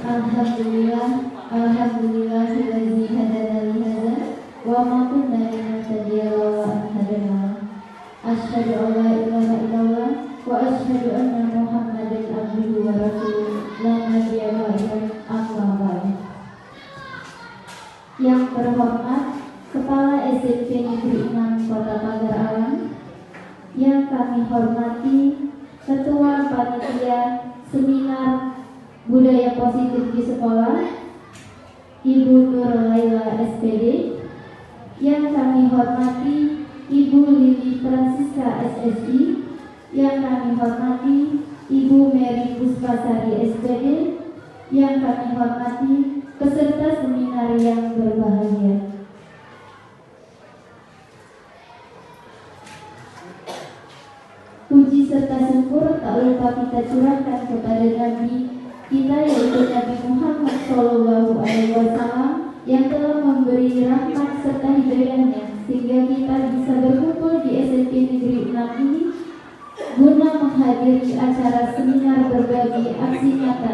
Alhamdulillah, alhamdulillahillazi hadana li hadza wa ma kunna linahtadiya laula an hadana. Asyhadu an la ilaha illallah wa asyhadu anna Muhammadan abduhu wa rasuluh. La nabiyya ba'dahu, amma ba'du. Yang terhormat Kepala SMP Negeri 6 Kota Pagar Alam, yang kami hormati Ketua Panitia Seminar Budaya Positif di Sekolah, Ibu Nur Laila SPD, yang kami hormati Ibu Lili Francisca SSI, yang kami hormati Ibu Mary Puspasari SPD, yang kami hormati peserta seminar yang berbahagia. Puji serta syukur tak lupa kita curahkan kepada Nabi kita, yaitu Nabi Muhammad SAW, yang telah memberi rahmat serta hidayahnya sehingga kita bisa berkumpul di SMP Negeri 6 ini guna menghadiri acara seminar berbagi aksi nyata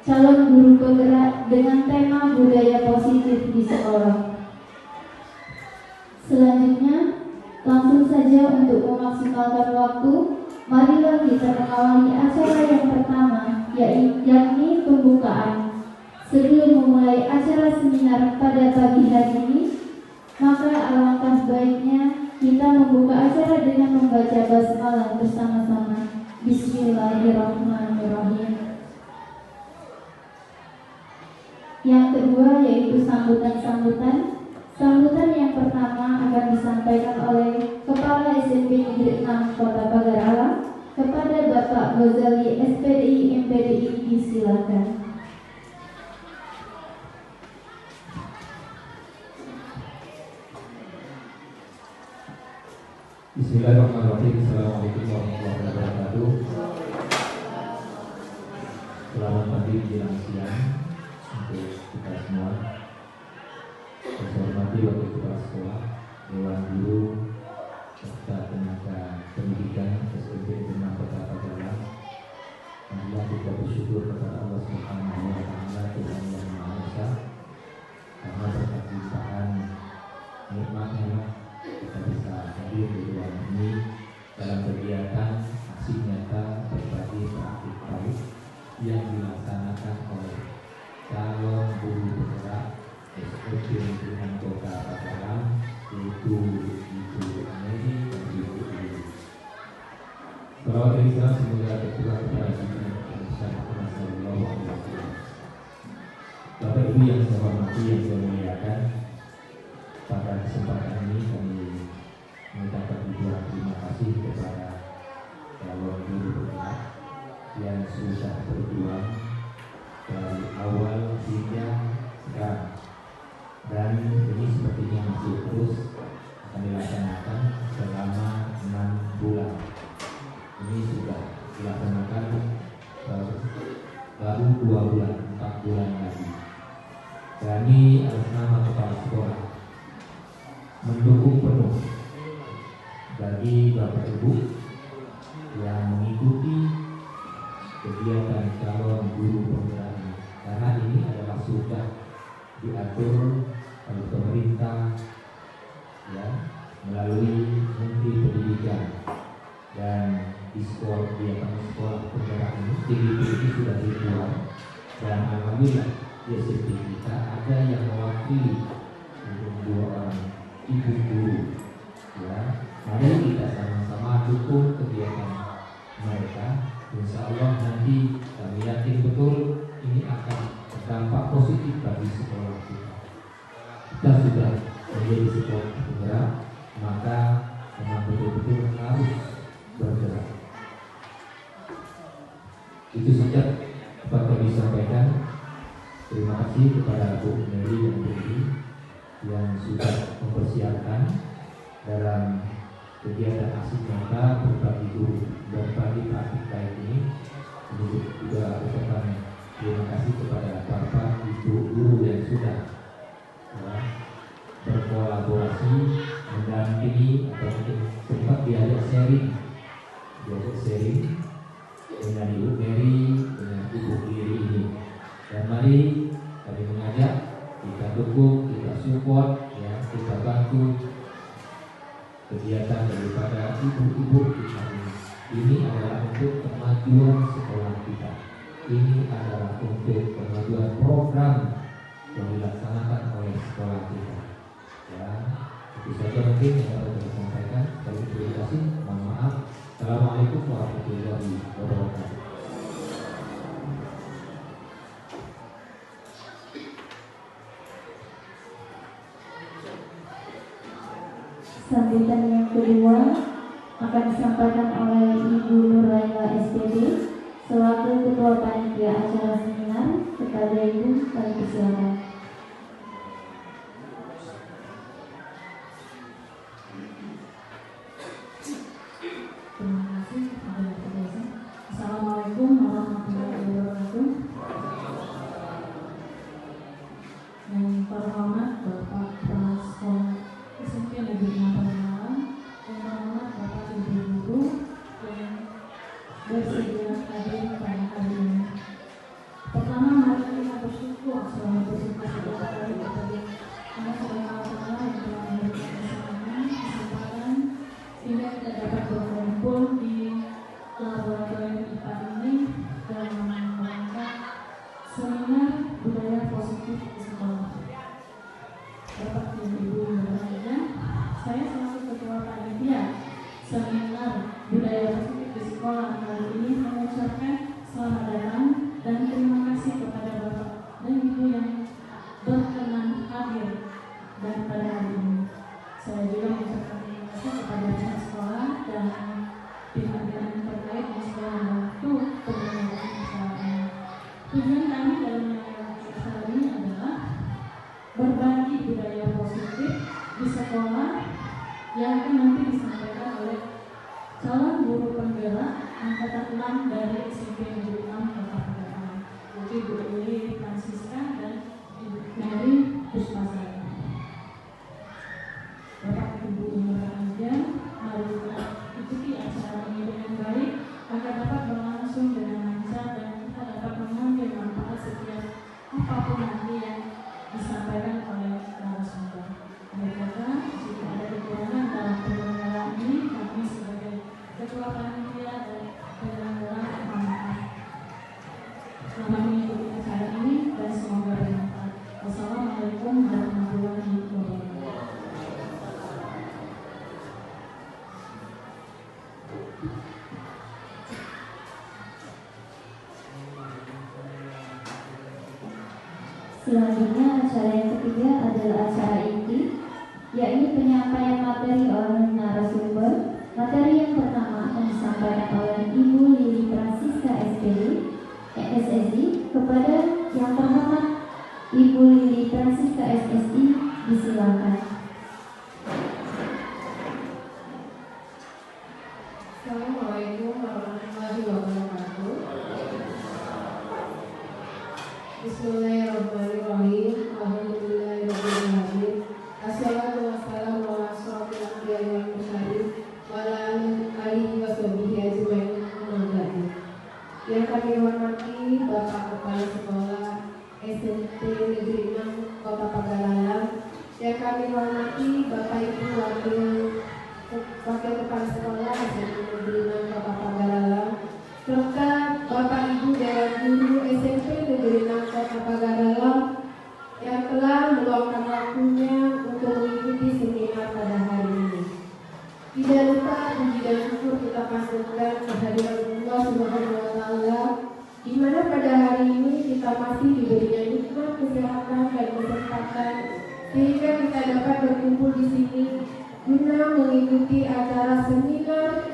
calon guru penggerak dengan tema budaya positif di sekolah. Selanjutnya, langsung saja untuk memaksimalkan waktu, marilah kita mengawali acara yang pertama, yakni pembukaan. Sebelum memulai acara seminar pada pagi hari ini, maka alangkah baiknya kita membuka acara dengan membaca basmalah bersama-sama. Bismillahirrahmanirrahim. Yang kedua yaitu sambutan-sambutan. Sambutan yang pertama akan disampaikan oleh Kepala SMP Negeri 6 Kota Pagar Alam kepada Bapak Ghazali SPDI MPDI, disilakan. Bismillahirrahmanirrahim. Assalamualaikum warahmatullahi wabarakatuh. Selamat pagi menjelang siang untuk kita semua. Saya hormati Wakil Kepala Sekolah, Dewan Guru, serta tenaga pendidikan SMP Negeri 6 Kota Pagar Alam. Marilah kita bersyukur kepada Allah Subhanahu wa Ta'ala, Tuhan yang Maha Esa, karena berkat limpahan nikmat-Nya kita bisa hadir di ruangan ini dalam kegiatan aksi nyata berbagi praktik baik yang dilaksanakan oleh calon guru penggerak SMP Negeri 6 Kota Pagar Alam, yaitu Ibu Mary dan Ibu Lili. Salawat dan salam semoga tercurah kepada Nabi Muhammad SAW. Bapak Ibu yang saya hormati, yang saya muliakan, pada kesempatan ini kami mengucapkan ribuan terima kasih kepada calon guru penggerak yang sudah berjuang dari awal hingga sekarang, dan ini sepertinya masih terus akan dilaksanakan selama 6 bulan. Ini sudah dilaksanakan baru 2 bulan, 4 bulan lagi. Kami atas nama kepala sekolah mendukung penuh bagi Bapak Ibu yang mengikuti kegiatan calon guru penggerak ini, karena ini adalah sudah diatur oleh pemerintah ya, melalui Menteri Pendidikan, dan di sekolah penggerak ini TGP ini sudah dibuat, dan alhamdulillah di SMP kita ada yang mewakili untuk 2 orang ibu guru ya. Mari kita sama-sama dukung kegiatan mereka. Insya Allah nanti kami yakin betul ini akan berdampak positif bagi sekolah kita. Kita sudah menjadi sekolah penggerak, maka memang betul-betul harus bergerak. Itu saja dapat kami sampaikan. Terima kasih kepada Bu Mary dan Bu Lili yang sudah mempersiapkan dalam kegiatan aksi nyata berbagi guru, berbagi praktik baik ini. Juga ucapan terima kasih kepada Bapak Ibu guru yang sudah berkolaborasi, mendampingi, atau mungkin sempat diajak sharing dengan Ibu Mary, dengan Ibu Lili ini. Dan mari mari kami mengajak, kita dukung, kita support, ya, kita bantu kegiatan daripada ibu-ibu kita ini. Ini adalah untuk kemajuan sekolah kita. Ini adalah untuk kemajuan program yang dilaksanakan oleh sekolah kita. Ya, itu saja mungkin yang dapat saya sampaikan. Terima kasih. Mohon maaf. Assalamualaikum warahmatullahi wabarakatuh. Sambutan yang kedua akan disampaikan oleh Ibu Nuraila SPD selaku Ketua Panitia Acara Seminar. Kepada Ibu, kami persilakan. Terima kasih kepada Tuhan. Assalamualaikum warahmatullahi wabarakatuh. Yang terhormat Bapak Kepala Sekolah SMP Negeri 6 Padalarang, yang terhormat Bapak Ibu Guru yang bersedia hadir pada hari ini. Pertama, mari kita bersyukur selalu bersyukur setiap hari kepada Allah Subhanahu wa Ta'ala yang telah memberikan kesempatan sehingga kita dapat berkumpul di laboratorium IPA ini dalam rangka seminar budaya positif di sekolah. Bapak dan Ibu berbahagia, saya selaku Ketua Panitia Seminar Budaya Positif di Sekolah kali ini mengucapkan selamat datang dan terima kasih kepada Bapak dan Ibu yang berkenan hadir dan pada hari ini. Saya juga mengucapkan terima kasih kepada pihak sekolah dan pihak-pihak yang terkait yang sudah membantu penyelenggaraan acara ini. Tujuan kami dalam menyelenggarakan acara ini adalah berbagi budaya positif di sekolah yang akan nanti disampaikan oleh calon guru penggerak angkatan 6 dari SMP Negeri 6 Kota Padalarang, Ibu Lili Francisca dan Ibu Mary Puspasari. Bapak Ibu berbahagia, mari kita ikuti acara ini dengan baik agar dapat berlangsung dengan lancar dan kita dapat mengambil manfaat setiap apapun nanti yang disampaikan oleh narasumber. Oleh karena jika ada kekurangan dalam penyelenggaraan ini, kami sebagai Ketua Panitia dan penyelenggara mohon maaf. Selamat mengikuti acara ini dan semoga bermanfaat. Wassalamualaikum warahmatullahi wabarakatuh. Selanjutnya acara yang ketiga adalah acara inti, yakni penyampaian materi oleh narasumber. Materi yang pertama akan disampaikan oleh Ibu Lili Francisca SPD, SSI. Kepada yang terhormat Ibu Lili Francisca SSI, disilakan. Assalamualaikum warahmatullahi wabarakatuh. Bismillahirrahmanirrahim. Alhamdulillahirrahmanirrahim. Assalatu wassalamu ala asyrofil anbiya'i wal mursalin wa ala alihi wa sahbihi ajmain. Yang kami hormati Bapak Kepala Sekolah SMP Negeri 6 Kota Padalarang, yang kami hormati Bapak Ibu Wakil Kepala Sekolah SMP Negeri 6 Kota Padalarang, serta Bapak Ibu Dewan Guru SMP Negeri 6 Kota Padalarang yang telah meluangkan waktunya untuk mengikuti seminar pada hari ini. Tidak lupa puji dan syukur kita panjatkan kehadiran Allah Subhanahu wa Ta'ala, di mana pada hari ini kita masih diberikan nikmat kesehatan dan kesempatan sehingga kita dapat berkumpul di sini guna mengikuti acara seminar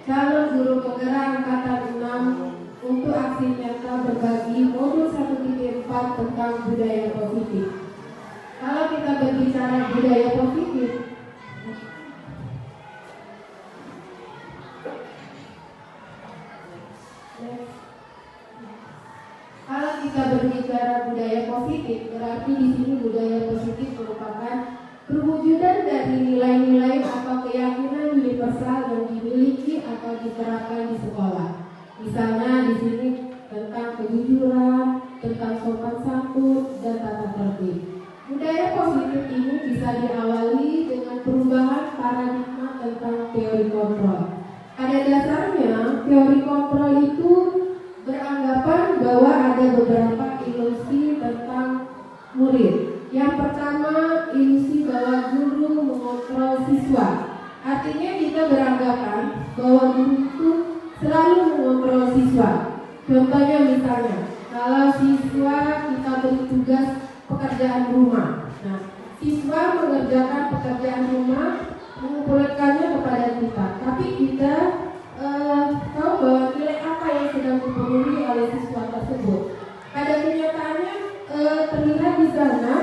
calon guru penggerak angkatan 6 untuk aksi nyata berbagi modul 1.4 tentang budaya positif. Kalau kita berbicara budaya positif, berarti di sini budaya positif merupakan perwujudan dari nilai-nilai atau keyakinan universal yang dimiliki atau diterapkan di sekolah. Misalnya di sini tentang kejujuran, tentang sopan bisa diawali dengan perubahan paradigma tentang teori kontrol. Pada dasarnya, teori kontrol itu beranggapan bahwa ada beberapa ilusi tentang murid. Yang pertama, ilusi bahwa guru mengontrol siswa. Artinya kita beranggapan bahwa guru itu selalu mengontrol siswa. Contohnya misalnya, kalau siswa kita beri tugas pekerjaan rumah. Nah, siswa mengerjakan pekerjaan rumah, mengumpulkannya kepada kita. Tapi kita tahu bahwa nilai apa yang sedang dipenuhi oleh siswa tersebut. Pada kenyataannya terlihat di sana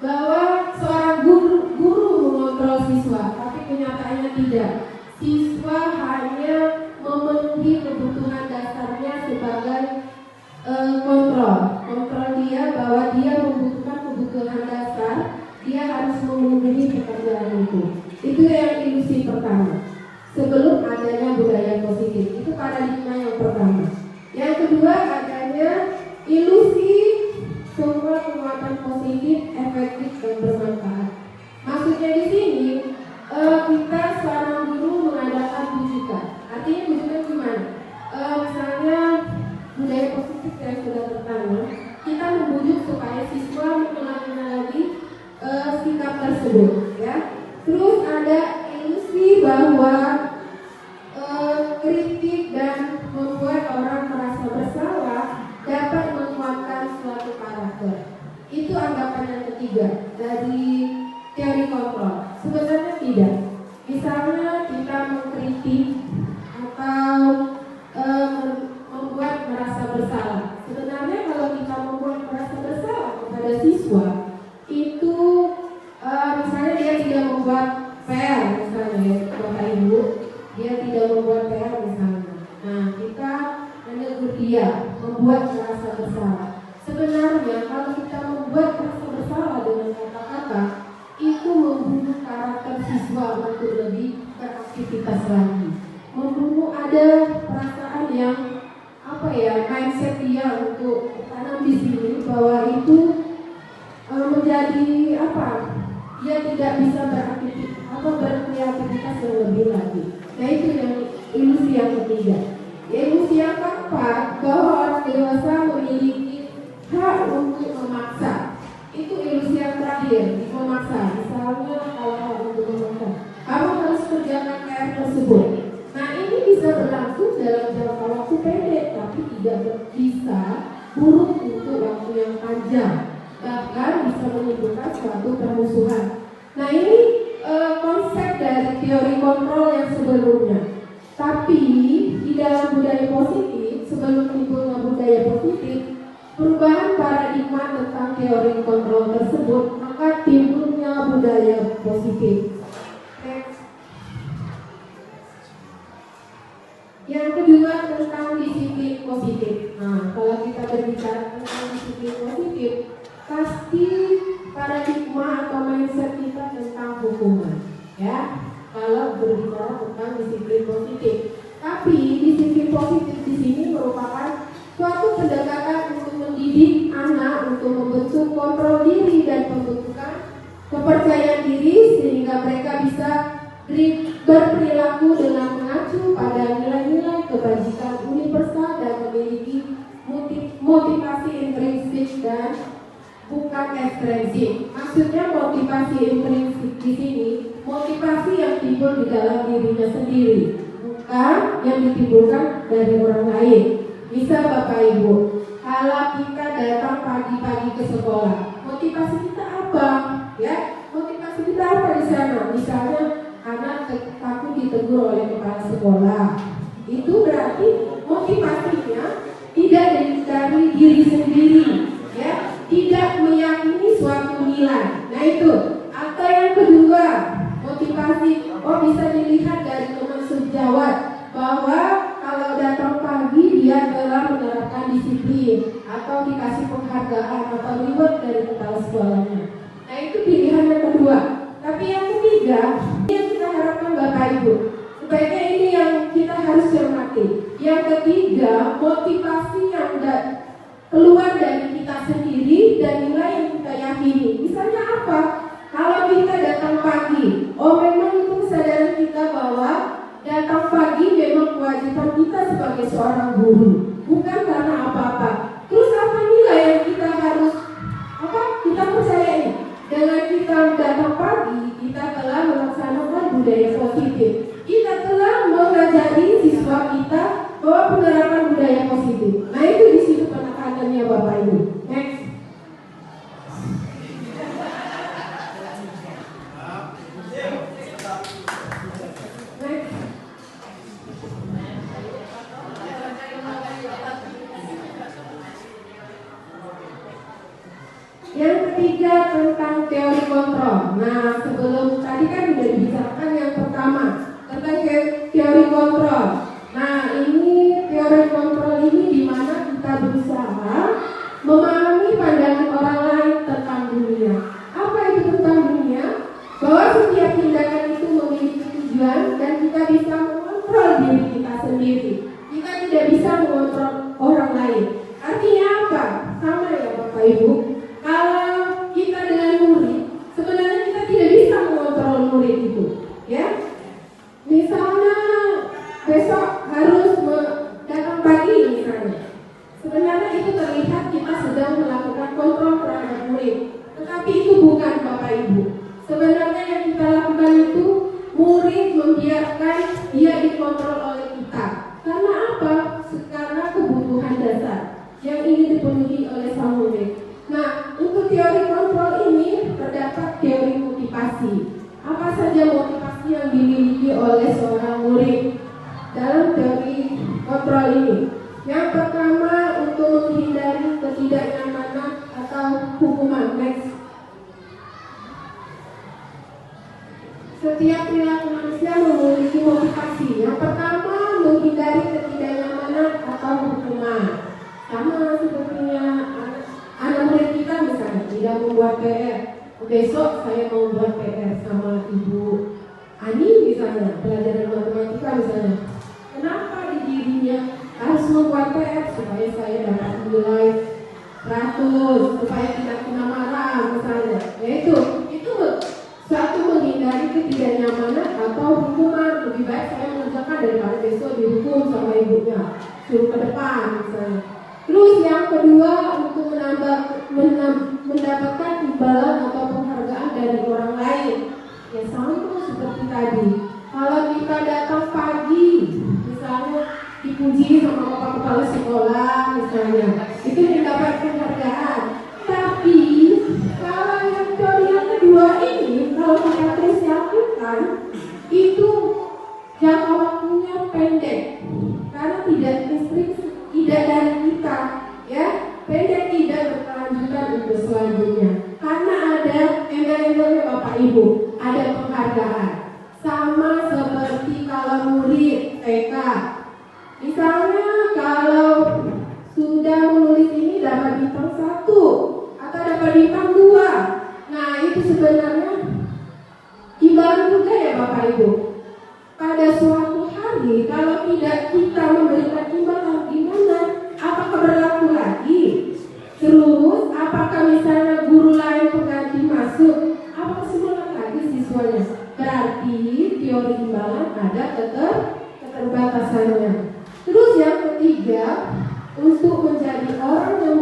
bahwa seorang guru mengontrol siswa, tapi kenyataannya tidak. Siswa hanya memenuhi kebutuhan dasarnya sebagai kontrol dia bahwa dia membutuhkan kebutuhan dasar, dia harus memenuhi pekerjaan itu. Itu yang ilusi pertama. Sebelum adanya budaya positif, itu paradigma yang pertama. Yang kedua, adanya ilusi semua penguatan positif, efektif dan bermanfaat. Maksudnya di sini kita seorang guru mengadakan bujukan. Artinya bujukan gimana? Misalnya budaya positif yang sudah tertanam, kita membujuk supaya siswa mengulangi lagi sikap tersebut, ya. Terus ada ilusi bahwa kritik dan membuat orang merasa bersalah dapat menguatkan suatu karakter. Itu anggapan yang ketiga dari teori kontrol. Sebenarnya tidak. Misalnya kita mengkritik atau membuat merasa bersalah. Sebenarnya kalau kita membuat merasa bersalah kepada siswa, itu misalnya dia tidak membuat PR, misalnya ya, Bapak Ibu, dia tidak membuat PR misalnya. Nah, kita menegur dia, membuat merasa bersalah. Sebenarnya kalau kita membuat merasa bersalah dengan kata-kata, itu membunuh karakter siswa untuk lebih beraktivitas lagi. Membunuh ada perasaan yang mindset dia untuk tanam di sini bahwa itu menjadi dia tidak bisa berkreativitas yang lebih lagi. Nah, itu yang ilusi yang ketiga. Ilusi yang keempat, bahwa orang dewasa memiliki hak untuk memaksa. Itu ilusi yang terakhir, memaksa. Misalnya kalau hak untuk memaksa, kamu harus kerjakan PR tersebut. Nah, ini bisa berlangsung dalam jangka waktu pendek, tapi tidak bisa buruk untuk waktu yang panjang. Bahkan bisa menimbulkan suatu permusuhan. Nah, ini konsep dari teori kontrol yang sebelumnya. Tapi di dalam budaya positif, sebelum timbulnya budaya positif, perubahan paradigma tentang teori kontrol tersebut, maka timbulnya budaya positif. Yang kedua tentang disiplin positif. Nah, kalau kita berbicara tentang disiplin positif, pasti paradigma atau mindset kita tentang hukuman, ya. Kalau berbicara tentang disiplin positif, tapi disiplin positif di sini merupakan suatu pendekatan untuk mendidik anak untuk membentuk kontrol diri dan pembentukan kepercayaan diri sehingga mereka bisa berperilaku dengan mengacu pada nilai-nilai kebajikan universal dan memiliki motivasi intrinsik dan bukan ekstrinsik. Maksudnya motivasi intrinsik di sini motivasi yang timbul di dalam dirinya sendiri, bukan yang ditimbulkan dari orang lain. Misal Bapak Ibu, kalau kita datang pagi-pagi ke sekolah, motivasi kita apa? Ya, motivasi kita apa di sana? Misalnya anak takut ditegur oleh kepala sekolah, itu berarti motivasinya tidak dari diri sendiri, ya, tidak meyakini suatu nilai. Nah itu. Atau yang kedua, motivasi bisa dilihat dari teman sejawat bahwa kalau datang pagi dia telah menerapkan disiplin atau dikasih penghargaan atau reward dari kepala sekolahnya. Nah itu pilihan yang kedua. Tapi yang ketiga, yang kita harapkan Bapak Ibu, sebaiknya ini yang kita harus cermati. Yang ketiga, motivasi yang keluar dari kita sendiri dan nilai yang kita yakini. Misalnya apa? Kalau kita datang pagi, memang itu kesadaran kita bahwa datang pagi memang kewajiban kita sebagai seorang guru, bukan karena apa-apa. Terus apa nilai yang kita harus kita percayai? Dengan kita datang pagi, kita telah melaksanakan budaya positif. Kita telah mengajari siswa kita bahwa penerapan budaya positif. Nah itu di situ penekanannya Bapak Ibu. Next. Yang ketiga tentang teori kontrol. Nah, sebelum tadi kan sudah dibicarakan yang pertama tentang teori kontrol. Nah, ini teori kontrol ini di mana kita berusaha memahami pandangan orang lain tentang dunia. Apa itu tentang dunia? Bahwa setiap tindakan itu memiliki tujuan dan kita bisa mengontrol diri kita sendiri. Kita tidak bisa mengontrol orang lain. Artinya apa? Sama ya Bapak Ibu. Kalau kita dengan murid, sebenarnya kita tidak bisa mengontrol murid itu, ya. Misalnya besok harus datang pagi misalnya. Sebenarnya itu terlihat kita sedang melakukan kontrol terhadap murid, tetapi itu bukan Bapak Ibu. Sebenarnya yang kita lakukan itu murid membiarkan dia dikontrol oleh kita. Karena apa? Karena kebutuhan dasar yang ingin dipenuhi oleh sang murid. Nah, untuk teori kontrol ini terdapat teori motivasi. Apa saja motivasi yang dimiliki oleh seorang murid dalam teori kontrol ini? Yang pertama, untuk menghindari ketidaknyamanan atau hukuman. Next. Setiap perilaku manusia memiliki motivasi. Yang pertama, menghindari ketidaknyamanan atau hukuman. Sama sepertinya anak murid kita misalnya tidak membuat PR. Besok saya mau buat PR sama Ibu Ani misalnya, pelajaran matematika misalnya. Kenapa di dirinya harus membuat PR? Supaya saya dapat nilai 100, supaya tidak kena marah misalnya. Yaitu satu, menghindari ketidaknyamanan atau hukuman. Lebih baik saya mengerjakan daripada besok dihukum sama ibunya, suruh ke depan misalnya. Terus yang kedua, untuk mendapatkan imbalan atau penghargaan dari orang lain. Ya sama seperti tadi. Kalau kita datang pagi, misalnya dipuji sama Bapak Kepala Sekolah misalnya, itu mendapat penghargaan. Tapi kalau yang teori yang kedua ini, kalau kita terus lakukan, itu jangka waktunya pendek. Karena tidak dari kita, ya, pendek, tidak berkelanjutan untuk selanjutnya. Karena ada embel-embelnya Bapak Ibu, ada penghargaan. Sama seperti kalau murid TK, misalnya kalau sudah menulis ini dapat bintang 1 atau dapat bintang 2. Nah itu sebenarnya imbalan juga ya Bapak Ibu. Pada suatu hari kalau tidak kita memberikan imbalan, gimana? Apakah berlaku lagi? Terus apakah misalnya guru lain pengganti masuk? Apakah semangat lagi siswanya? Berarti teori imbalan ada keterbatasannya. Terus yang ketiga, untuk menjadi orang yang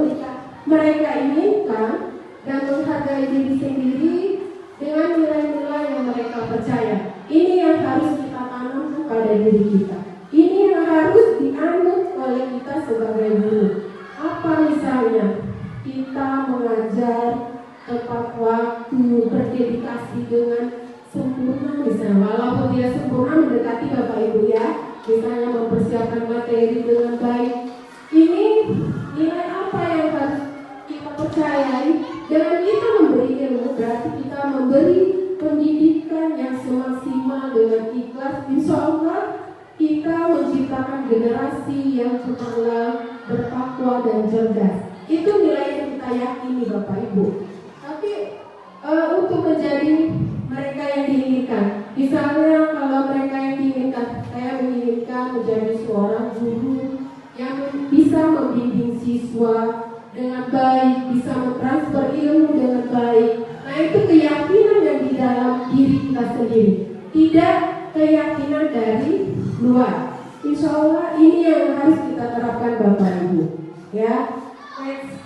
mereka inginkan dan menghargai diri sendiri dengan nilai-nilai yang mereka percaya. Ini yang harus kita tanam pada diri kita. Ini yang harus dianut oleh kita sebagai guru. Apa misalnya? Kita mengajar tepat waktu, berdedikasi dengan sempurna misalnya. Walaupun dia sempurna mendekati Bapak Ibu ya, misalnya mempersiapkan materi dengan baik. Ini nilai apa yang harus kita percayai? Dengan kita memberi ilmu, berarti kita memberi pendidikan yang semaksimal dengan ikhlas. Insya Allah kita menciptakan generasi yang cemerlang, bertakwa dan cerdas. Itu nilai yang kita yakini Bapak Ibu. Tapi untuk menjadi mereka yang diinginkan, misalnya kalau mereka yang diinginkan, saya menginginkan menjadi seorang guru yang bisa membimbing siswa dengan baik, bisa mentransfer ilmu dengan baik. Nah itu keyakinan yang di dalam sendiri, tidak keyakinan dari luar. Insya Allah ini yang harus kita terapkan Bapak Ibu. Ya, next.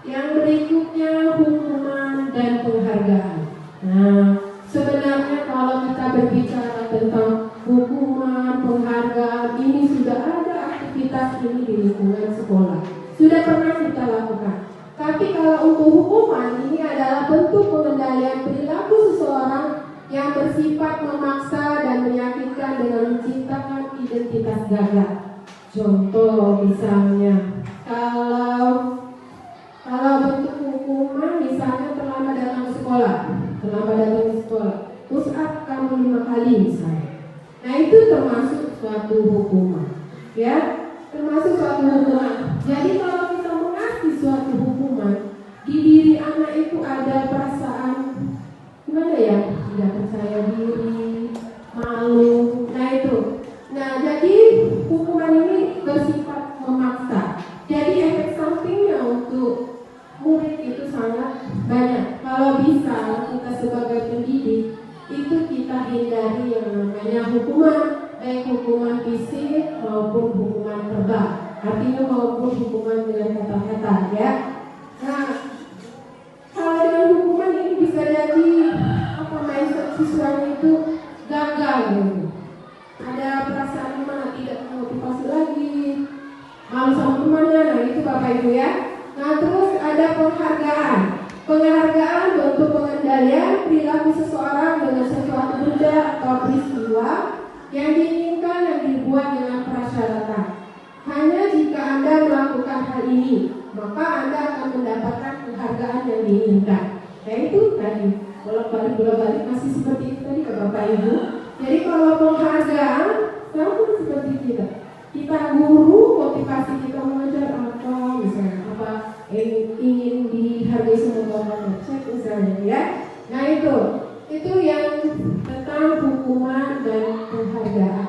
Yang berikutnya hukuman dan penghargaan. Nah, sebenarnya kalau kita berbicara tentang hukuman, penghargaan, ini sudah ada aktivitas ini di lingkungan sekolah. Sudah pernah kita lakukan. Tapi kalau untuk hukuman, ini adalah bentuk pengendalian perilaku seseorang yang bersifat memaksa dan menyakitkan dengan menciptakan identitas gagal. Contoh misalnya, kalau bentuk hukuman misalnya terlambat datang ke sekolah, push up kamu 5 kali misalnya. Nah itu termasuk suatu hukuman, ya, termasuk suatu hukuman. Jadi kalau kita mengasih suatu hukuman, di diri anak itu ada perasaan gimana ya, tidak percaya diri, malu. Nah itu. Nah jadi hukuman ini bersifat memaksa. Jadi efek sampingnya untuk murid itu sangat banyak. Kalau bisa kita sebagai pendidik itu kita hindari yang namanya hukuman, baik hukuman fisik maupun hukuman verbal. Artinya maupun hukuman dengan kata-kata, ya. Nah, kalau dengan hukuman ini bisa jadi mindset siswanya itu gagal gitu. Ada perasaan mana tidak termotivasi lagi, malu sama temannya. Nah itu Bapak Ibu ya. Nah terus ada penghargaan. Penghargaan bentuk pengendalian perilaku seseorang dengan sesuatu benda atau peristiwa yang diinginkan yang dibuat dengan prasyarat. Hanya jika Anda melakukan hal ini, maka Anda akan mendapatkan penghargaan yang diinginkan. Nah itu tadi bolak-balik masih seperti itu tadi Bapak Ibu. Jadi kalau penghargaan sama seperti kita guru, motivasi kita mengajar apa misalnya, apa ingin dihargai semua orang, cek misalnya, ya. Nah itu yang tentang hukuman dan penghargaan.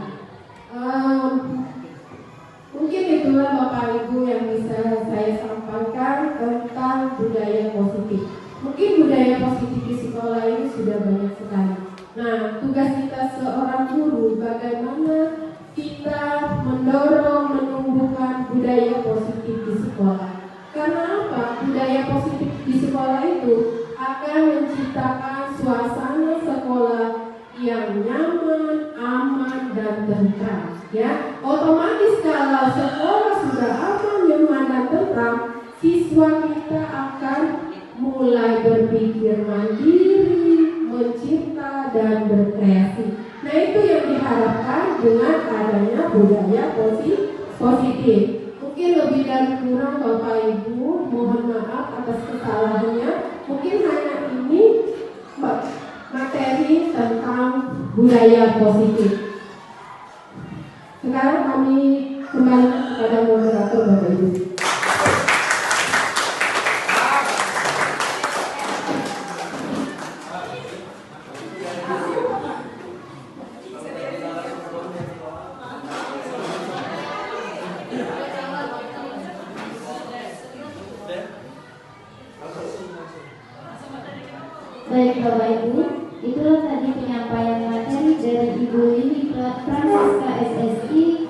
Mungkin itulah Bapak Ibu yang bisa saya sampaikan tentang budaya positif. Mungkin budaya positif di sekolah ini sudah banyak sekali. Nah, tugas kita seorang guru bagaimana kita mendorong menumbuhkan budaya positif di sekolah. Karena apa? Budaya positif di sekolah itu akan menciptakan suasana sekolah yang nyaman, aman, dan tentram. Ya, otomatis kalau sekolah sudah aman, nyaman, dan tentram, siswa kita akan mulai berpikir mandiri, mencipta, dan berkreasi. Nah itu yang diharapkan dengan adanya budaya positif. Mungkin lebih dan kurang Bapak Ibu, mohon maaf atas kesalahannya. Mungkin hanya ini materi tentang budaya positif. Sekarang kami kembali kepada moderator Bapak Ibu. Baik Bapak Ibu, itulah tadi penyampaian materi dari Ibu Lili Francisca SSI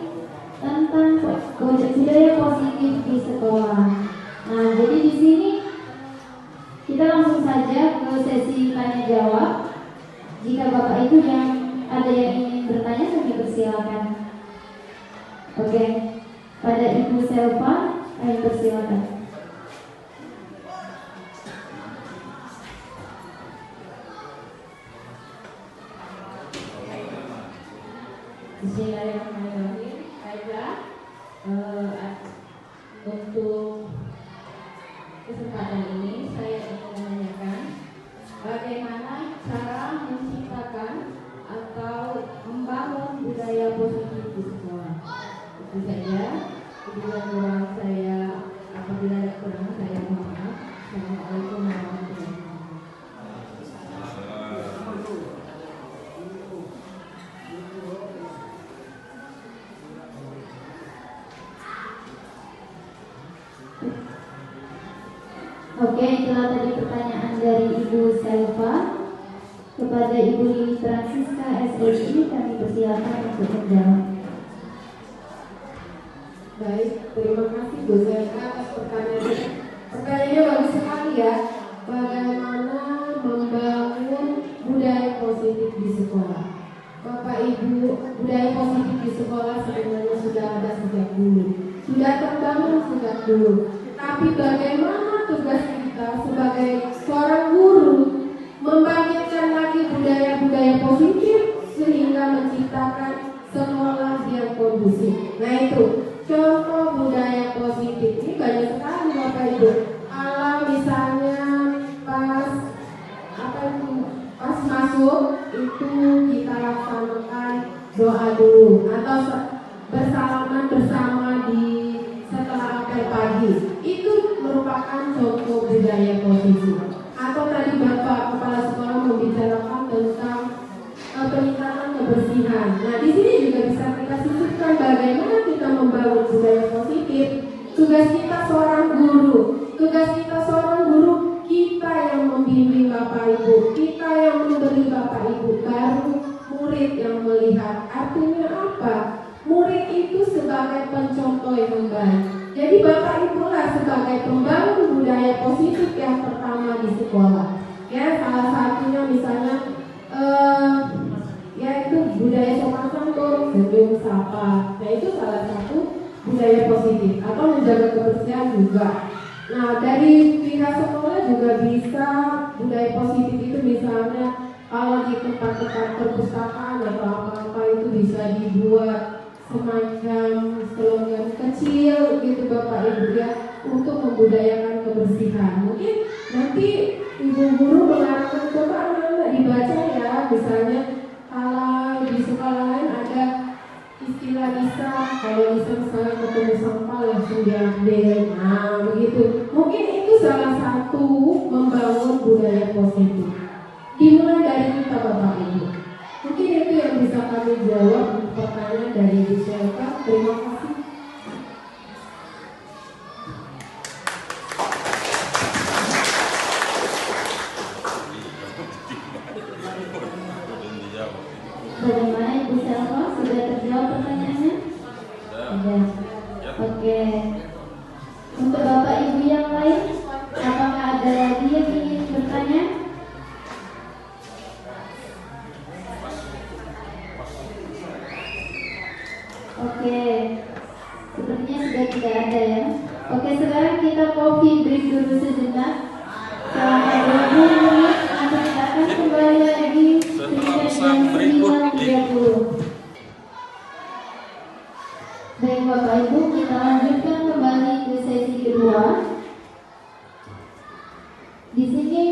tentang budaya positif di sekolah. Nah, jadi di sini kita langsung saja ke sesi tanya jawab. Jika Bapak Ibu yang ada yang ingin bertanya, kami persilakan. Oke, pada Ibu Selva, kami persilakan. Bismillahirrahmanirrahim. Baiklah, untuk kesempatan ini saya ingin menanyakan bagaimana cara menciptakan atau membangun budaya positif di sekolah. Itu saja. Bila kurang saya, apabila ada kurang saya mohon maaf. Assalamualaikum warahmatullahi wabarakatuh. Oke, itulah tadi pertanyaan dari Ibu Selva. Kepada Ibu Lili Francisca SSI kami persilakan untuk menjawab. Baik, terima kasih Bu Selva atas pertanyaannya. Pertanyaannya bagus sekali ya. Bagaimana membangun budaya positif di sekolah? Bapak Ibu, budaya positif di sekolah sebenarnya sudah ada sejak dulu, sudah terbangun sejak dulu. Tapi bagaimana tugas kita sebagai seorang guru membangkitkan lagi budaya-budaya positif sehingga menciptakan sekolah yang kondusif. Nah itu contoh budaya positif ini banyak sekali Bapak Ibu. Kalau misalnya pas masuk itu kita laksanakan doa dulu atau bersalaman bersama di setelah apel pagi. Itu merupakan contoh budaya positif. Atau tadi Bapak Kepala Sekolah membicarakan tentang peningkatan kebersihan. Nah di sini juga bisa kita sisipkan bagaimana kita membangun budaya positif. Tugas kita seorang guru, kita yang membimbing Bapak Ibu, kita yang memberi Bapak Ibu, baru murid yang melihat. Artinya apa? Murid itu sebagai pencontoh yang baik. Jadi Bapak Ibu lah sebagai pembangun budaya positif yang pertama di sekolah. Ya, salah satunya misalnya yaitu budaya sopan santun, senyum sapa. Nah itu salah satu budaya positif atau menjaga kebersihan juga. Nah dari pihak sekolah juga bisa budaya positif itu misalnya kalau di tempat-tempat perpustakaan atau apa-apa itu bisa dibuat semacam slogan kecil gitu Bapak Ibu ya untuk membudayakan kebersihan. Mungkin nanti ibu guru mengarahkan coba anak-anak dibaca ya, misalnya kalau di sekolah lain ada istilah bisa, kalau bisa misalnya ketemu sampah langsung diambil. Nah begitu. Mungkin itu salah satu membangun budaya positif. Dimulai dari kita Bapak Ibu. Mungkin itu yang bisa kami jawab untuk pertanyaan dari Ibu Selva. Terima kasih. Bagaimana Ibu Selva? Sudah terjawab pertanyaannya? Sudah. Oke. Untuk Bapak Ibu yang lain, apakah ada lagi yang ingin bertanya? Oke. Sepertinya sudah tidak ada ya. Oke, sekarang kita coffee break dulu sejenak. Selama 20 menit, nanti kita akan kembali lagi sekitar jam 9.30. Baik Bapak Ibu, kita lanjutkan kembali ke sesi kedua. Di sini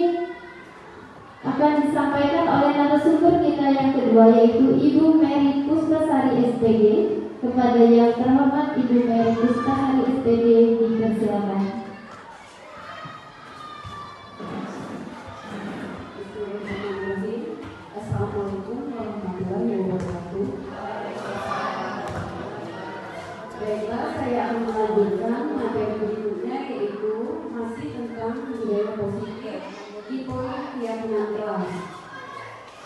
akan disampaikan oleh narasumber kita yang kedua, yaitu Ibu Mary Puspasari SPG. Kepada yang terhormat Ibu Mary Puspasari SPG dipersilakan. Assalamualaikum warahmatullahi wabarakatuh. Baiklah, saya akan melanjutkan materi berikutnya, yaitu masih tentang budaya positif di poin keyakinan kelas.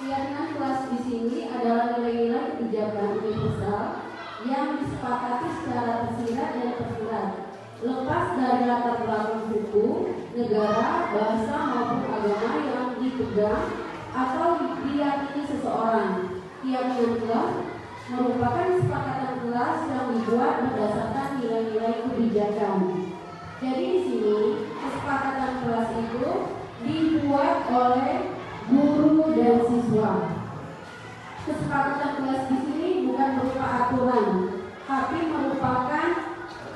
Keyakinan kelas di sini adalah nilai-nilai kebijakan universal yang disepakati secara tersirat dan tersurat, lepas dari latar belakang hukum, negara, bahasa maupun agama yang dipegang atau diyakini seseorang. Keyakinan kelas merupakan kesepakatan kelas yang dibuat berdasarkan nilai-nilai kebijakan. Jadi di sini kesepakatan kelas itu dibuat oleh guru dan siswa. Kesepakatan kelas di sini bukan berupa aturan, tapi merupakan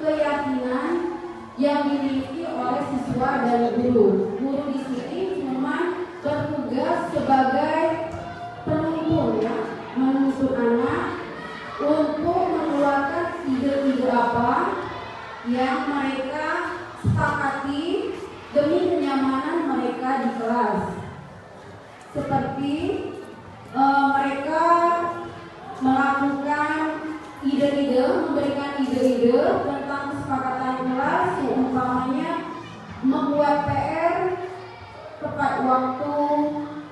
keyakinan yang dimiliki oleh siswa dan guru. Guru di sini cuma bertugas sebagai penuntun ya, menuntun anak untuk mengeluarkan ide-ide apa yang mereka sepakati demi kenyamanan mereka di kelas. Seperti mereka melakukan ide-ide, memberikan ide-ide tentang kesepakatan kelas, umpamanya membuat PR tepat waktu,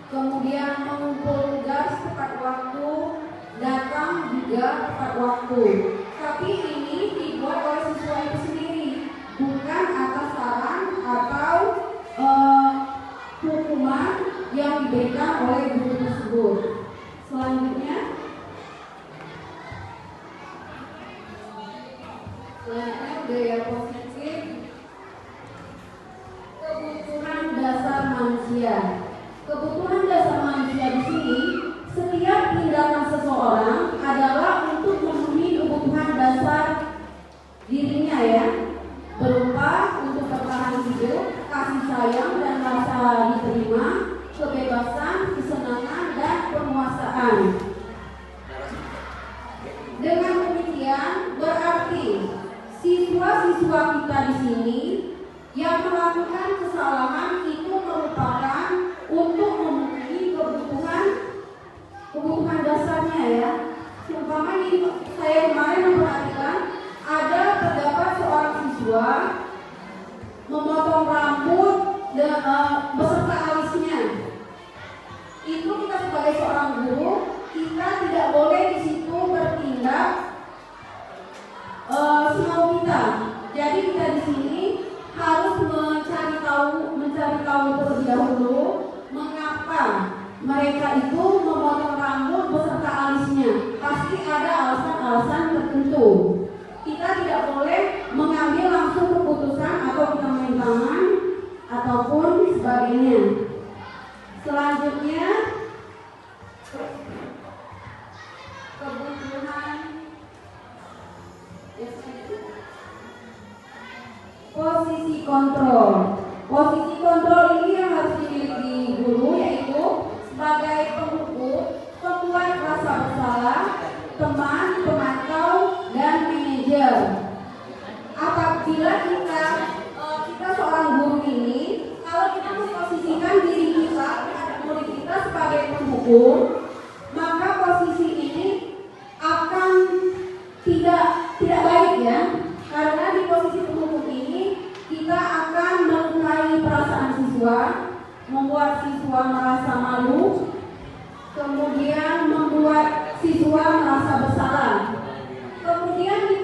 kemudian mengumpul tugas tepat waktu, datang juga tepat waktu. Tapi ini dibuat oleh siswa itu sendiri, bukan atas saran atau hukuman yang diberikan oleh guru tersebut. Selanjutnya budaya positif, kebutuhan dasar manusia. Kebutuhan dasar manusia di sini, setiap tindakan seseorang adalah untuk memenuhi kebutuhan dasar dirinya ya, berupa untuk bertahan hidup, kasih sayang dan rasa diterima, kebebasan, kesenangan dan penguasaan. Dengan demikian berarti siswa-siswa kita di sini yang melakukan kesalahan itu merupakan untuk memenuhi kebutuhan dasarnya ya. Umpama ini saya kemarin memperhatikan terdapat seorang siswa memotong rambut beserta alisnya. Itu kita sebagai seorang guru, kita tidak boleh di situ bertindak semau kita. Jadi kita di sini harus mencari tahu terlebih dahulu mengapa mereka itu memotong rambut beserta alisnya. Pasti ada alasan-alasan tertentu. Kita tidak boleh mengambil langsung keputusan atau kita main tangan ataupun sebagainya. Selanjutnya kebutuhan posisi kontrol. Posisi kontrol ini yang harus dimiliki guru, yaitu sebagai penghukum, pembuat rasa bersalah, teman, pemantau, dan manajer. Apabila kita seorang guru ini, kalau kita memposisikan diri kita terhadap murid kita sebagai penghukum, maka posisi ini akan tidak baik ya. Karena di posisi penghukum ini kita akan melukai perasaan siswa, membuat siswa merasa malu, kemudian membuat siswa merasa bersalah. Kemudian di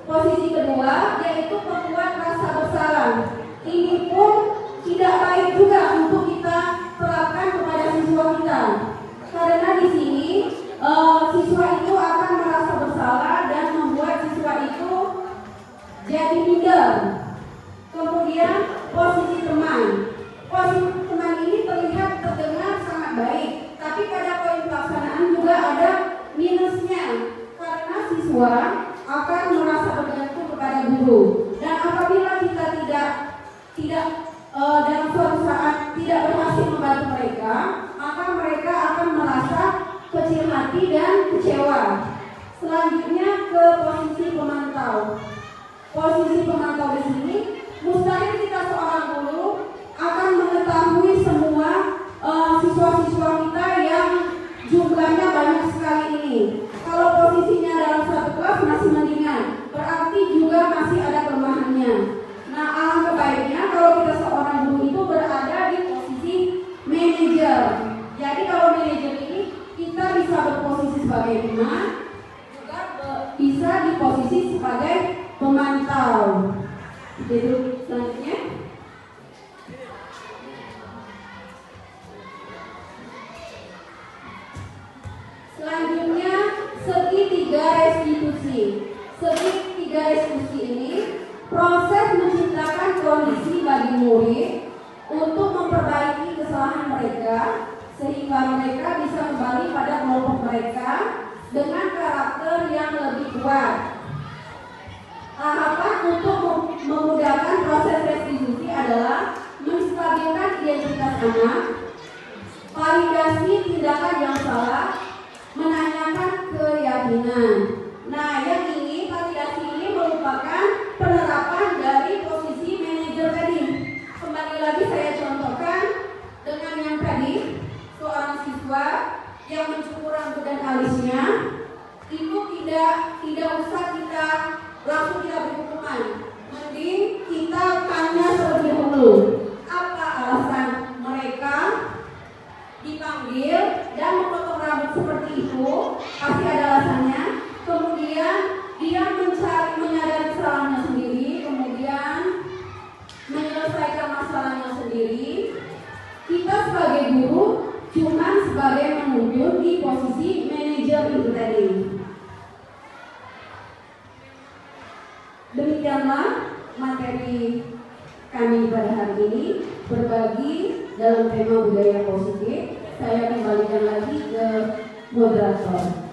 posisi kedua, yaitu membuat rasa bersalah. Ini pun tidak baik juga untuk kita terapkan kepada siswa kita. Karena di sini siswa itu akan merasa bersalah dan membuat siswa itu jadi minder. Kemudian posisi teman. Posisi teman ini terdengar sangat baik, tapi pada poin pelaksanaan juga ada minusnya. Karena siswa akan merasa bergantung kepada guru. Dan apabila kita tidak dalam suatu saat tidak berhasil membantu mereka, maka mereka akan merasa kecil hati dan kecewa. Selanjutnya ke posisi pemantau. Posisi pemantau di sini, mustahil kita seorang guru akan mengetahui semua siswa-siswa kita yang jumlahnya banyak sekali ini. Kalau posisinya dalam satu kelas masih mendingan, berarti juga masih ada kelemahannya. Nah, alangkah baiknya kalau kita seorang guru itu berada di posisi manajer. Jadi kalau manajer ini kita bisa berposisi sebagai teman, juga bisa di posisi sebagai pemantau. Itu selanjutnya. Selanjutnya segitiga restitusi. Segitiga restitusi ini proses menciptakan kondisi bagi murid untuk memperbaiki kesalahan mereka sehingga mereka bisa kembali pada kelompok mereka dengan karakter yang lebih kuat. Tahapan untuk memudahkan proses restitusi adalah menstabilkan identitas anak, validasi tindakan yang salah, menanyakan keyakinan. Nah, yang ini validasi ini merupakan penerapan dari posisi manajer tadi. Kembali lagi saya contohkan dengan yang tadi, seorang siswa yang mencukur rambut dan alisnya itu tidak usah kita langsung kita beri hukuman. Mending kita tanya terlebih dahulu apa alasan dan memotong rambut seperti itu, pasti ada alasannya. Kemudian dia menyadari kesalahannya sendiri, kemudian menyelesaikan masalahnya sendiri. Kita sebagai guru cuma sebagai menunjuk di posisi manajer itu tadi. Demikianlah materi kami pada hari ini, berbagi dalam tema budaya positif. Saya kembalikan lagi ke moderator.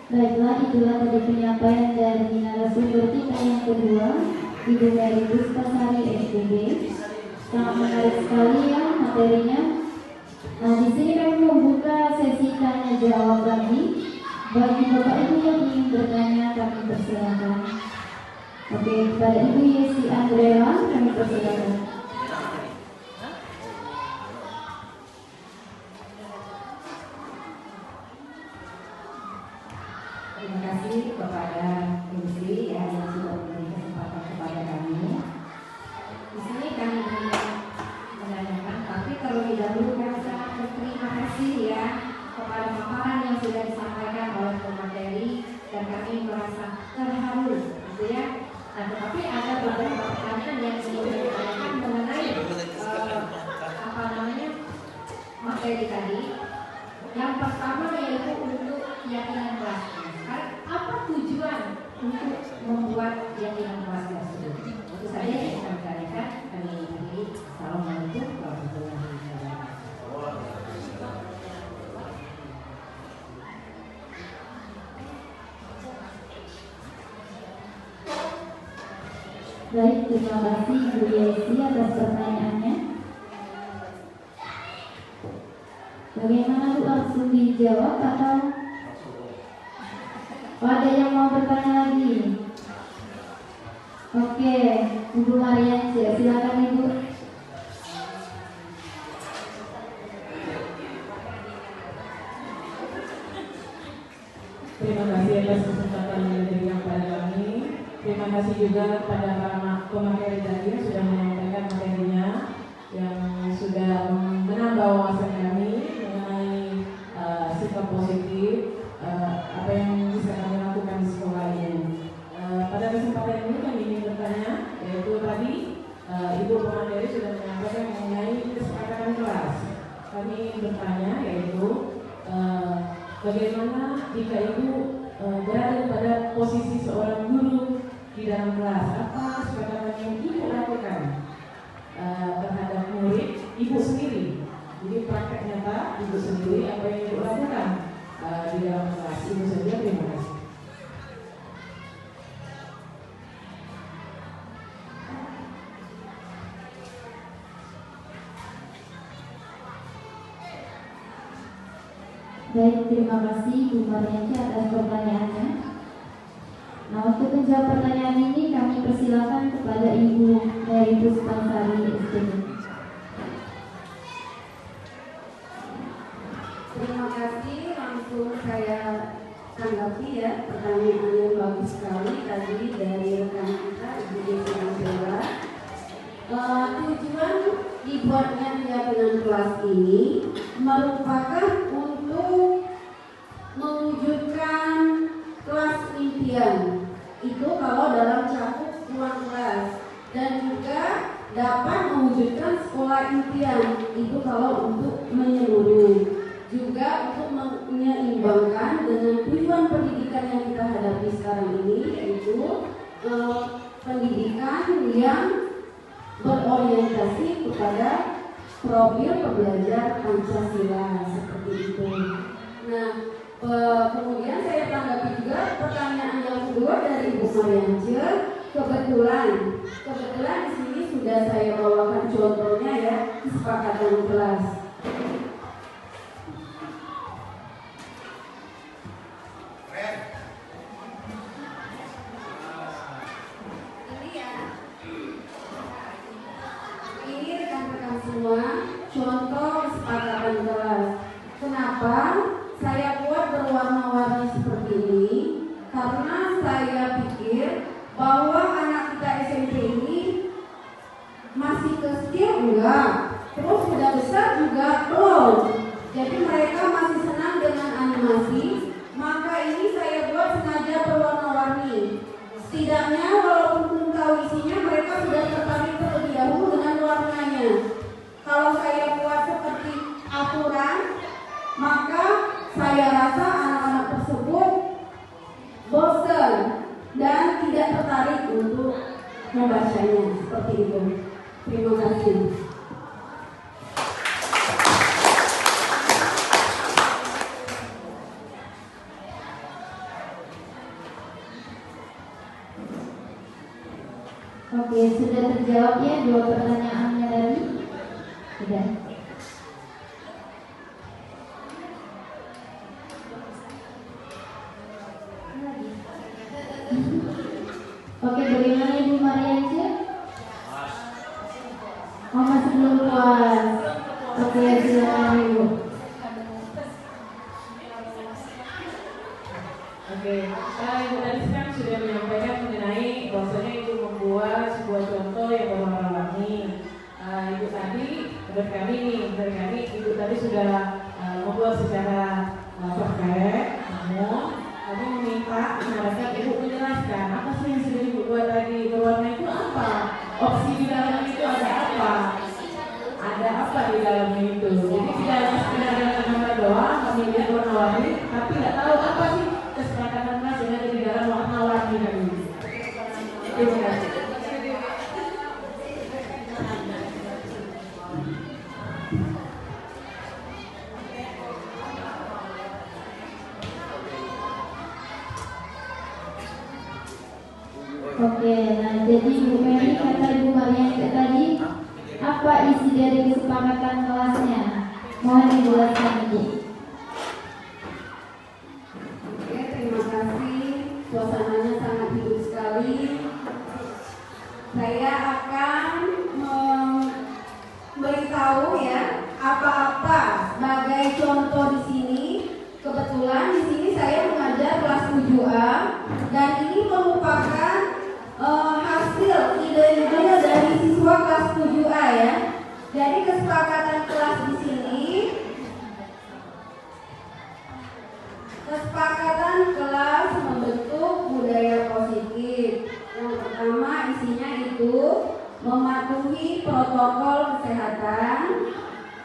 Baiklah, itulah tadi penyampaian dari narasumber kita yang kedua, Ibu Mary Puspasari SPB. Sangat menarik sekali ya materinya. Nah, di sini kami membuka sesi tanya jawab lagi. Bagi Bapak Ibu yang ingin bertanya, kami persilakan. Oke, pada Ibu Yesi Andrea, kami persilakan. Terima kasih kepada Ibu Sri yang sudah memberi kesempatan kepada kami. Di sini kami ingin menanyakan, tapi terlebih dahulu kami sangat berterima kasih ya kepada paparan yang sudah disampaikan oleh pemateri dan kami merasa terharu, gitu ya. Nah, tetapi ada beberapa pertanyaan yang ingin ditanyakan mengenai materi tadi. Yang pertama yaitu untuk keyakinan kelas. Apa tujuan untuk membuat keyakinan kelas tersebut? Itu saja yang kami tanyakan. Kami akhiri. Assalamualaikum warahmatullahi wabarakatuh. Baik, terima kasih Bu Yesi atas pertanyaannya. Bagaimana Bu, langsung dijawab atau ada yang mau bertanya lagi? Oke, Ibu Marian, silakan Ibu. Terima kasih atas kesempatan yang diberikan pada kami. Terima kasih juga kepada para pemateri tadi yang sudah menyampaikan materinya, yang sudah menambah wawasan kami mengenai sikap positif, apa yang bisa kami lakukan di sekolah ini. Pada kesempatan ini kami ingin bertanya, yaitu tadi Ibu pemateri sudah menyampaikan mengenai kesepakatan kelas. Kami ingin bertanya, yaitu bagaimana jika Ibu berada pada posisi seorang guru di dalam kelas? Apa kesepakatan yang Ibu lakukan terhadap murid Ibu sendiri? Jadi praktek nyata Ibu sendiri, apa yang Ibu lakukan di dalam kelas? Ibu saja, terima kasih. Baik, terima kasih Bu Marianti atas pertanyaannya. Nah, untuk menjawab pertanyaan ini kami persilakan kepada Ibu Mary Puspasari SPB. Terima kasih, langsung saya tanggapi ya pertanyaan yang bagus sekali tadi dari rekan kita Ibu Desi Angela. Tujuan dibuatnya keyakinan kelas ini merupakan untuk mewujudkan kelas impian. Itu kalau dalam cakup ruang kelas, dan juga dapat mewujudkan sekolah impian. Itu kalau untuk menyeluruh. Juga untuk menyeimbangkan dengan tujuan pendidikan yang kita hadapi sekarang ini, yaitu pendidikan yang berorientasi kepada profil pembelajar Pancasila seperti itu. Nah, kemudian saya tanggapi juga pertanyaan yang kedua dari Ibu Mariance. Kebetulan di sini sudah saya bawakan contohnya ya, kesepakatan kelas. Semua contoh kesepakatan kelas. Kenapa saya buat berwarna-warni karena saya pikir bahwa anak kita SMP ini masih kecil enggak, terus sudah besar juga belum. Jadi mereka masih senang dengan animasi, maka ini saya buat sengaja berwarna-warni. Setidaknya walaupun belum tahu isinya, mereka sudah tertarik terlebih dahulu dengan warnanya. Kalau saya buat seperti aturan, maka saya rasa anak-anak tersebut bosan dan tidak tertarik untuk membacanya. Seperti itu. Terima kasih. Oke, sudah terjawab ya 2 pertanyaannya tadi? Sudah. Oke, bagaimana Ibu Marianca? Oh, masih belum puas. Oke, silakan Ibu. Oke, Ibu tadi kan sudah menyampaikan mengenai bahwasanya Ibu membuat sebuah contoh yang berwarna-warni. Ibu tadi, menurut kami Ibu tadi sudah membuat secara perfect. Namun, kami meminta masyarakat Ibu menjelaskan apa sih yang sudah Ibu buat tadi, berwarna itu apa? Opsi di dalam itu ada apa? Ada apa di dalamnya itu? Jadi tidak hanya sekedar dengan gambar doang, kami lihat warna-warni, tapi tidak tahu apa sih kesepakatan Mas yang ada di dalam warna-warni tadi. Terima kasih. Oke, nah jadi Bu Mary kata Ibu Marianca tadi, apa isi dari kesepakatan kelasnya? Mohon dijelaskan Ibu. Oke, terima kasih. Suasananya sangat hidup sekali. Saya akan memberitahu ya apa-apa sebagai contoh di sini. Kebetulan di sini saya mengajar kelas 7A dan ini merupakan hasil ide-ide dari siswa kelas 7A ya. Jadi kesepakatan kelas di sini, kesepakatan kelas membentuk budaya positif. Yang pertama isinya itu mematuhi protokol kesehatan,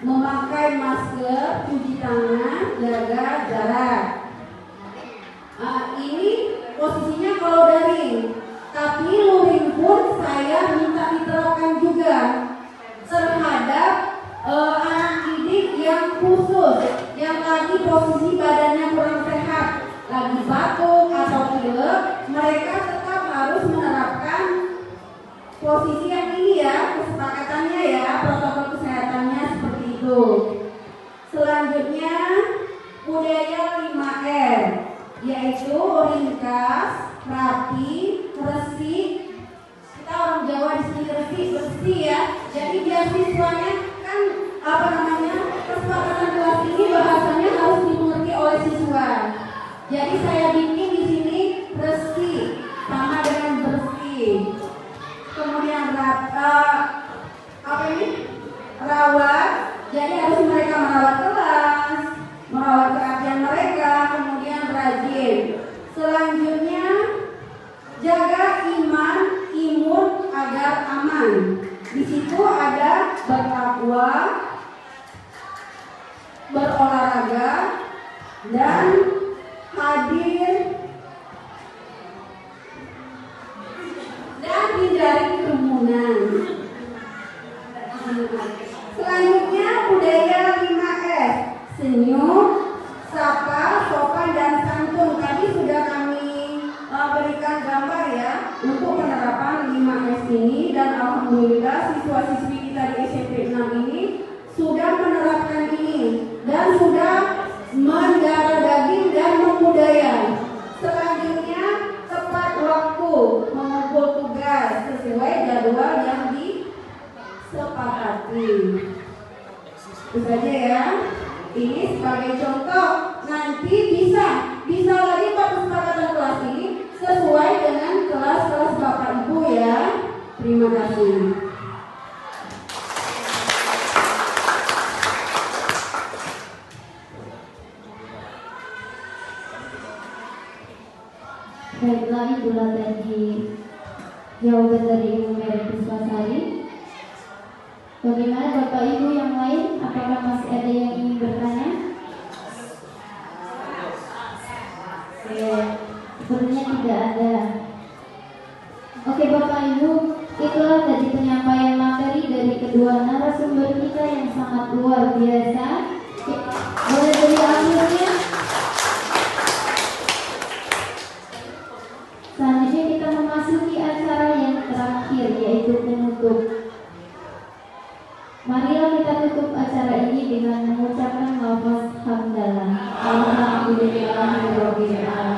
memakai masker, cuci tangan, jaga jarak. Ini posisinya kalau daring, tapi luring pun saya minta diterapkan juga terhadap anak didik yang khusus, yang lagi posisi badannya kurang sehat, lagi batuk atau pilek, mereka tetap harus menerapkan posisi yang ini ya, kesepakatannya ya, protokol kesehatannya seperti itu. Selanjutnya budaya 5R, yaitu ringkas, rapi, resik. Kita orang Jawa di sini resik, bersih ya. Jadi biar siswanya kan kesepakatan kelas ini bahasanya harus dimengerti oleh siswa. Jadi saya bikin di sini resik sama dengan bersih. Kemudian rawat. Jadi harus mereka merawat kelas, merawat kerapian mereka, kemudian rajin. Selanjutnya jaga iman, imun agar aman. Di situ ada bertakwa, berolahraga, dan hadir dan hindari kerumunan. Selanjutnya budaya 5S, senyum, sapa, sopan, dan santun. Tadi sudah kami berikan gambar ya untuk penerapan 5S ini, dan alhamdulillah siswa-siswi kita di SMP 6 ini sudah menerapkan ini dan sudah mendarah daging dan membudaya. Selanjutnya tepat waktu mengumpul tugas sesuai jadwal yang disepakati. Itu saja ya. Ini sebagai contoh. Nanti bisa lagi Pak kesepakatan kelas ini Baiklah, itulah tadi jawaban dari Ibu Mary Puspasari. Bagaimana Bapak Ibu yang lain? Apakah masih ada yang ingin bertanya? Oke, sepertinya tidak ada. Oke Bapak Ibu, itulah tadi penyampaian materi dari kedua narasumber kita yang sangat luar biasa. Boleh beri akhirnya? Selanjutnya kita memasuki acara yang terakhir, yaitu penutup. Marilah kita tutup acara ini dengan mengucapkan lafaz hamdalah. Alhamdulillahirobbilalamin.